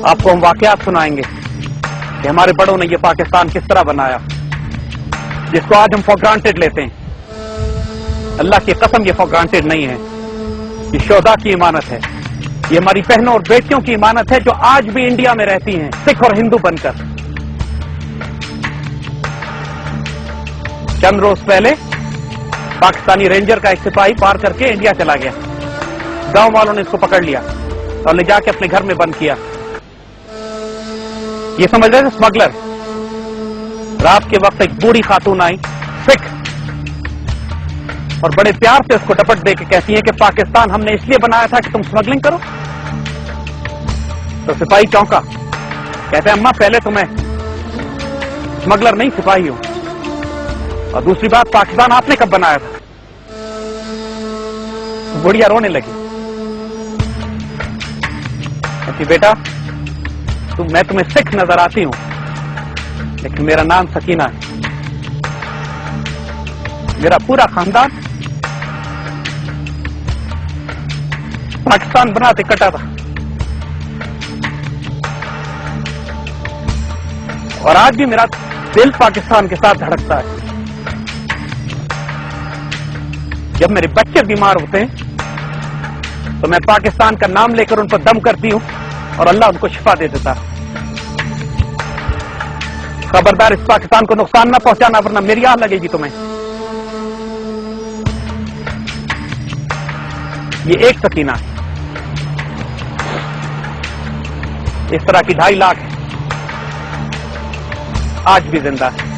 آپ کو ہم واقعات سنائیں گے کہ ہمارے بڑوں نے یہ پاکستان کس طرح بنایا جس کو آج ہم فار گرانٹیڈ لیتے ہیں۔ اللہ کی قسم یہ فار گرانٹیڈ نہیں ہے، یہ شہداء کی امانت ہے، یہ ہماری بہنوں اور بیٹیوں کی امانت ہے جو آج بھی انڈیا میں رہتی ہیں سکھ اور ہندو بن کر۔ چند روز پہلے پاکستانی رینجر کا ایک سپاہی پار کر کے انڈیا چلا گیا، گاؤں والوں نے اس کو پکڑ لیا اور لے جا کے اپنے گھر میں بند کیا۔ یہ سمجھ رہے تھے اسمگلر۔ رات کے وقت ایک بوڑھی خاتون آئی سکھ اور بڑے پیار سے اس کو ڈپٹ دے کے کہتی ہے کہ پاکستان ہم نے اس لیے بنایا تھا کہ تم اسمگلنگ کرو۔ تو سپاہی چونکا، کہتے ہیں اماں پہلے تو میں اسمگلر نہیں سپاہی ہوں، اور دوسری بات پاکستان آپ نے کب بنایا تھا؟ بڑھیا رونے لگی، کہتی بیٹا میں تمہیں سکھ نظر آتی ہوں لیکن میرا نام سکینہ ہے، میرا پورا خاندان پاکستان بناتے کٹا تھا، اور آج بھی میرا دل پاکستان کے ساتھ دھڑکتا ہے۔ جب میرے بچے بیمار ہوتے ہیں تو میں پاکستان کا نام لے کر ان پر دم کرتی ہوں اور اللہ ان کو شفا دے دیتا۔ خبردار اس پاکستان کو نقصان نہ پہنچانا ورنہ میری آہ لگے گی تمہیں۔ یہ ایک سکینہ ہے، اس طرح کی 2.5 لاکھ ہے، آج بھی زندہ ہے۔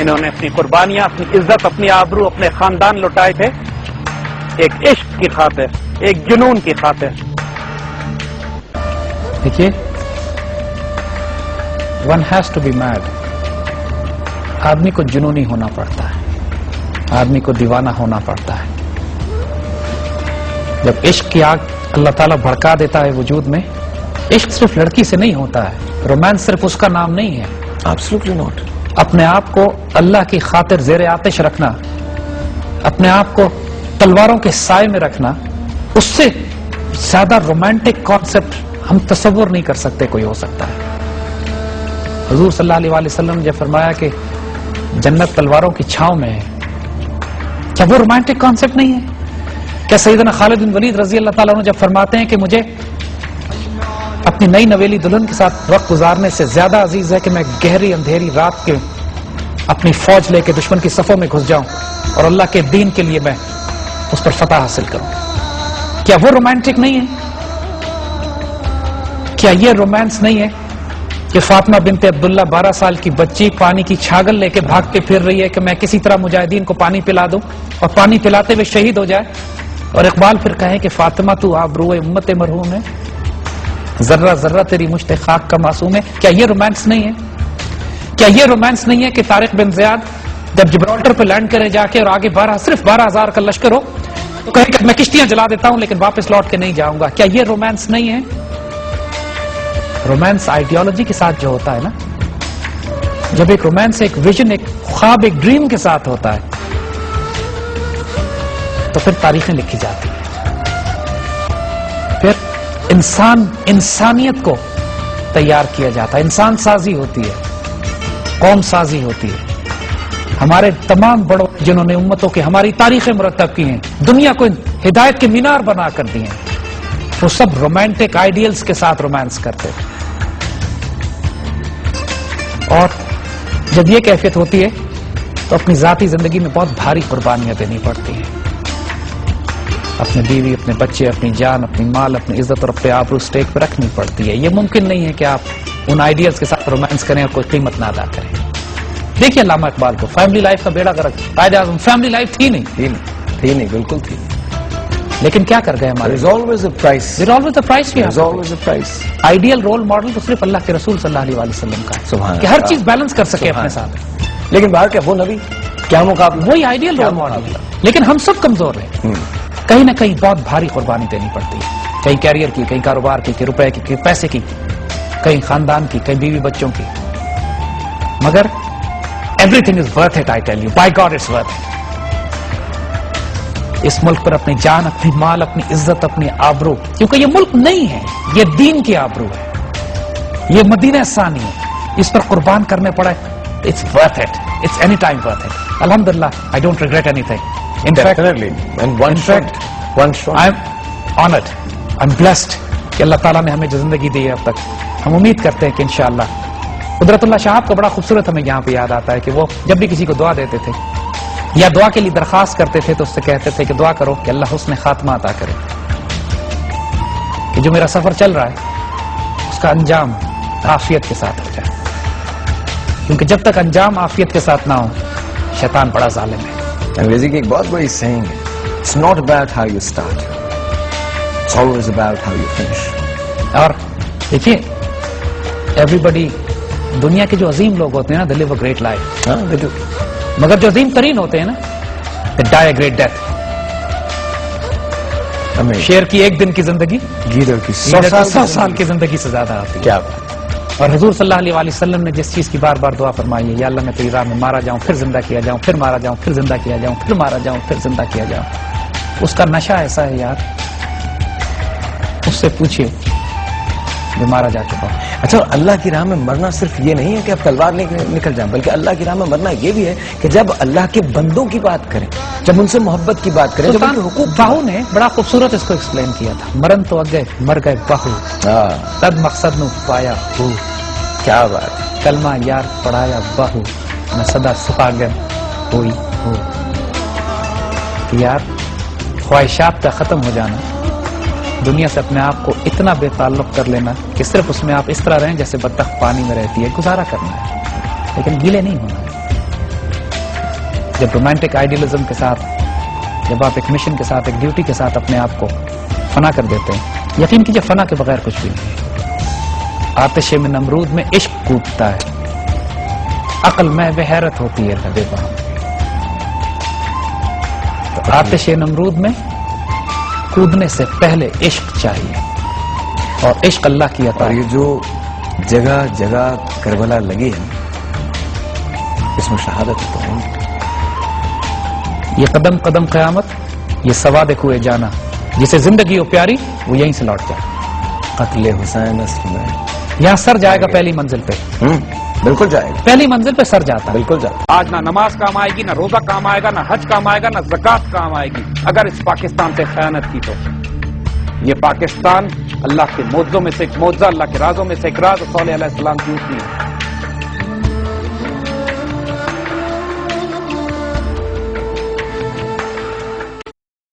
انہوں نے اپنی قربانیاں، اپنی عزت، اپنی آبرو، اپنے خاندان لوٹائے تھے ایک عشق کی خاطر، ایک جنون کی خاطر۔ دیکھیے one has to be made, آدمی کو جنونی ہونا پڑتا ہے، آدمی کو دیوانہ ہونا پڑتا ہے۔ جب عشق کی آگ اللہ تعالیٰ بھڑکا دیتا ہے وجود میں، عشق صرف لڑکی سے نہیں ہوتا ہے، رومانس صرف اس کا نام نہیں ہے۔ Absolutely not. اپنے آپ کو اللہ کی خاطر زیر آتش رکھنا، اپنے آپ کو تلواروں کے سائے میں رکھنا، اس سے زیادہ رومانٹک کانسیپٹ ہم تصور نہیں کر سکتے کوئی ہو سکتا ہے۔ حضور صلی اللہ علیہ وسلم نے جب فرمایا کہ جنت تلواروں کی چھاؤں میں ہے، کیا وہ رومانٹک کانسیپٹ نہیں ہے؟ کیا سیدنا خالد بن ولید رضی اللہ تعالیٰ عنہ جب فرماتے ہیں کہ مجھے اپنی نئی نویلی دلہن کے ساتھ وقت گزارنے سے زیادہ عزیز ہے کہ میں گہری اندھیری رات کے اپنی فوج لے کے دشمن کی صفوں میں گھس جاؤں اور اللہ کے دین کے لیے میں اس پر فتح حاصل کروں، کیا وہ رومانٹک نہیں ہے؟ کیا یہ رومانس نہیں ہے کہ فاطمہ بنت عبداللہ 12 سال کی بچی پانی کی چھاگل لے کے بھاگ کے پھر رہی ہے کہ میں کسی طرح مجاہدین کو پانی پلا دوں اور پانی پلاتے ہوئے شہید ہو جائے، اور اقبال پھر کہے کہ فاطمہ تو آبرو امت مرحوم ہے، ذرہ ذرہ تیری مشت خاک کا معصوم ہے۔ کیا یہ رومانس نہیں ہے؟ کیا یہ رومانس نہیں ہے کہ طارق بن زیاد جب جبرالٹر پہ لینڈ کرے جا کے اور آگے صرف 12,000 کا لشکر ہو تو کہے کہ میں کشتیاں جلا دیتا ہوں لیکن واپس لوٹ کے نہیں جاؤں گا؟ کیا یہ رومانس نہیں ہے؟ رومانس آئیڈیالوجی کے ساتھ جو ہوتا ہے نا، جب ایک رومانس ایک ویژن، ایک خواب، ایک ڈریم کے ساتھ ہوتا ہے تو پھر تاریخیں لکھی جاتی ہیں، پھر انسانیت کو تیار کیا جاتا ہے، انسان سازی ہوتی ہے، قوم سازی ہوتی ہے۔ ہمارے تمام بڑوں جنہوں نے امتوں کے ہماری تاریخیں مرتب کی ہیں، دنیا کو ہدایت کے مینار بنا کر دی ہیں، وہ سب رومانٹک آئیڈیلز کے ساتھ رومانس کرتے تھے۔ اور جب یہ کیفیت ہوتی ہے تو اپنی ذاتی زندگی میں بہت بھاری قربانیاں دینی پڑتی ہیں، اپنے بیوی، اپنے بچے، اپنی جان، اپنی مال، اپنی عزت اور اپنے آبرو اسٹیک پہ رکھنی پڑتی ہے۔ یہ ممکن نہیں ہے کہ آپ ان آئیڈیلز کے ساتھ رومانس کریں اور کوئی قیمت نہ ادا کریں۔ دیکھیے علامہ اقبال کو، فیملی لائف کا بیڑا غرق، قائد اعظم، فیملی لائف تھی نہیں، بالکل تھی، لیکن کیا کر گئے ہمارے؟ آئیڈیل رول ماڈل تو صرف اللہ کے رسول صلی اللہ علیہ وسلم کا ہے کہ ہر چیز بیلنس کر سکے اپنے ساتھ، لیکن باہر کیا وہ نبی کیا مقابلہ، وہی آئیڈیل رول ماڈل، لیکن ہم سب کمزور ہیں، کہیں نہ کہیں بہت بھاری قربانی دینی پڑتی ہے، کہیں کیریئر کی، کہیں کاروبار کی، کہیں روپے کی، کہیں پیسے کی، کہیں خاندان کی، کہیں بیوی بچوں کی، مگر everything is worth it, I tell you, by God it's worth it. اس ملک پر اپنی جان، اپنی مال، اپنی عزت، اپنی آبرو، کیونکہ یہ ملک نہیں ہے، یہ دین کی آبرو ہے، یہ مدینہ ثانی ہے، اس پر قربان کرنے پڑے. It's worth it. It's any time worth it. Alhamdulillah, I don't regret anything. In Definitely. And one shot. I'm honored. I'm blessed کہ اللہ تعالیٰ نے ہمیں جو زندگی دی ہے اب تک. ہم امید کرتے ہیں کہ انشاءاللہ. قدرت اللہ شاہب کا بڑا خوبصورت ہمیں یہاں پہ یاد آتا ہے کہ وہ جب بھی کسی کو دعا دیتے تھے یا دعا کے لیے درخواست کرتے تھے تو اس سے کہتے تھے کہ دعا کرو کہ اللہ حسن خاتمہ عطا کرے، کہ جو میرا سفر چل رہا ہے اس کا انجام عافیت کے ساتھ ہو جائے، کیونکہ جب تک انجام عافیت کے ساتھ نہ ہو شیطان بڑا ظالم ہے. انگریزی کی ایک بہت بڑی سیئنگ ہے، it's not about how you start, it's always about how you finish. اور دیکھیے ایوری بڈی، دنیا کے جو عظیم لوگ ہوتے ہیں نا، دے لیو اے گریٹ لائف، مگر جو عظیم ترین ہوتے ہیں نا، دے ڈائی اے گریٹ ڈیتھ. شیر کی ایک دن کی زندگی گیدڑ کی 100 سال کی زندگی سے زیادہ آتی ہے. کیا بات. اور حضور صلی اللہ علیہ وسلم نے جس چیز کی بار بار دعا فرمائی ہے، یا اللہ میں تیری راہ میں مارا جاؤں پھر زندہ کیا جاؤں، پھر مارا جاؤں پھر زندہ کیا جاؤں، پھر مارا جاؤں پھر زندہ کیا جاؤں. اس کا نشہ ایسا ہے یار، اس سے پوچھئے جو مارا جا چکا. اچھا، اللہ کی راہ میں مرنا صرف یہ نہیں ہے کہ آپ تلوار لے کے نکل جائیں، بلکہ اللہ کی راہ میں مرنا یہ بھی ہے کہ جب اللہ کے بندوں کی بات کریں، جب ان سے محبت کی بات کریں، جب ان کے حقوق. باہو نے بڑا خوبصورت اس کو ایکسپلین کیا تھا، مرن تو اگے مر گئے باہو، تد مقصد نو پایا ہو. کیا بات. کلمہ یار پڑھایا باہو، میں صدا سخاگن ہوئی ہو. کہ یار خواہشات کا ختم ہو جانا، دنیا سے اپنے آپ کو اتنا بے تعلق کر لینا کہ صرف اس میں آپ اس طرح رہیں جیسے بطخ پانی میں رہتی ہے، گزارا کرنا ہے لیکن گیلے نہیں ہونا. جب رومانٹک آئیڈیلزم کے ساتھ، جب آپ ایک مشن کے ساتھ، ایک ڈیوٹی کے ساتھ اپنے آپ کو فنا کر دیتے ہیں، یقین کیجئے فنا کے بغیر کچھ بھی نہیں. آتش میں نمرود میں عشق کودتا ہے، عقل میں بے حیرت ہوتی ہے لبے بہم. تو آتش نمرود میں کودنے سے پہلے عشق چاہیے، اور عشق اللہ کی عطا اور ہے. یہ جو جگہ جگہ کربلا لگی ہے اس میں شہادت تو ہے. یہ قدم قدم قیامت، یہ سواد کوئے جانا، جسے زندگی ہو پیاری وہ یہیں سے لوٹ جائے. قتل حسین اصل میں یہاں سر جائے گا پہلی منزل پہ، بالکل جائے گا، پہلی منزل پہ سر جاتا ہے. بالکل جائے گا. آج نہ نماز کام آئے گی، نہ روزہ کام آئے گا، نہ حج کام آئے گا، نہ زکات کام آئے گی اگر اس پاکستان سے خیانت کی تو. یہ پاکستان اللہ کے معجزوں میں سے ایک معجزہ، اللہ کے رازوں میں سے ایک راز، صالح علیہ السلام کی اوٹنی ہے.